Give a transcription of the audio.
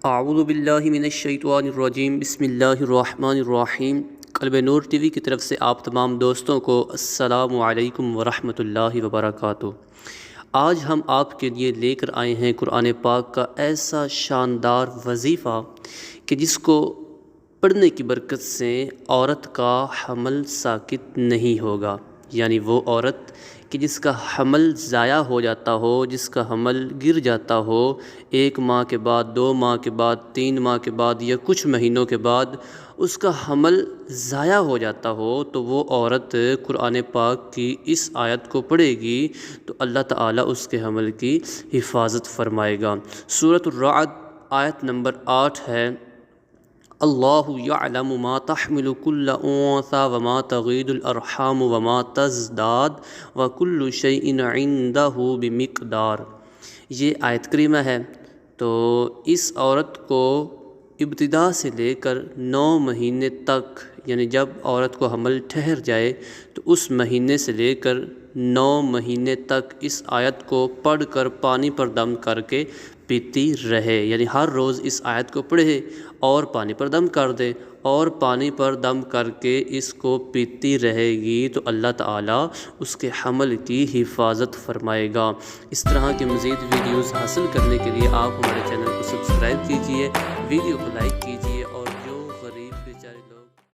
اعوذ باللہ من الشیطان الرجیم، بسم اللہ الرحمن الرحیم۔ قلب نور ٹی وی کی طرف سے آپ تمام دوستوں کو السلام علیکم ورحمۃ اللہ وبرکاتہ۔ آج ہم آپ کے لیے لے کر آئے ہیں قرآن پاک کا ایسا شاندار وظیفہ کہ جس کو پڑھنے کی برکت سے عورت کا حمل ساقط نہیں ہوگا، یعنی وہ عورت کہ جس کا حمل ضائع ہو جاتا ہو، جس کا حمل گر جاتا ہو 1 ماہ کے بعد، 2 ماہ کے بعد، 3 ماہ کے بعد یا کچھ مہینوں کے بعد اس کا حمل ضائع ہو جاتا ہو، تو وہ عورت قرآن پاک کی اس آیت کو پڑھے گی تو اللہ تعالیٰ اس کے حمل کی حفاظت فرمائے گا۔ سورۃ الرعد آیت نمبر 8 ہے، اللہ یعلم ما تحمل کل انثی وما تغید الارحام وما تزداد وکل شیء عندہ بمقدار۔ یہ آیت کریمہ ہے، تو اس عورت کو ابتدا سے لے کر 9 مہینے تک، یعنی جب عورت کو حمل ٹھہر جائے تو اس مہینے سے لے کر 9 مہینے تک اس آیت کو پڑھ کر پانی پر دم کر کے پیتی رہے، یعنی ہر روز اس آیت کو پڑھے اور پانی پر دم کر دے اور پانی پر دم کر کے اس کو پیتی رہے گی تو اللہ تعالیٰ اس کے حمل کی حفاظت فرمائے گا۔ اس طرح کے مزید ویڈیوز حاصل کرنے کے لیے آپ ہمارے چینل کو سبسکرائب کیجئے، ویڈیو کو لائک کیجئے۔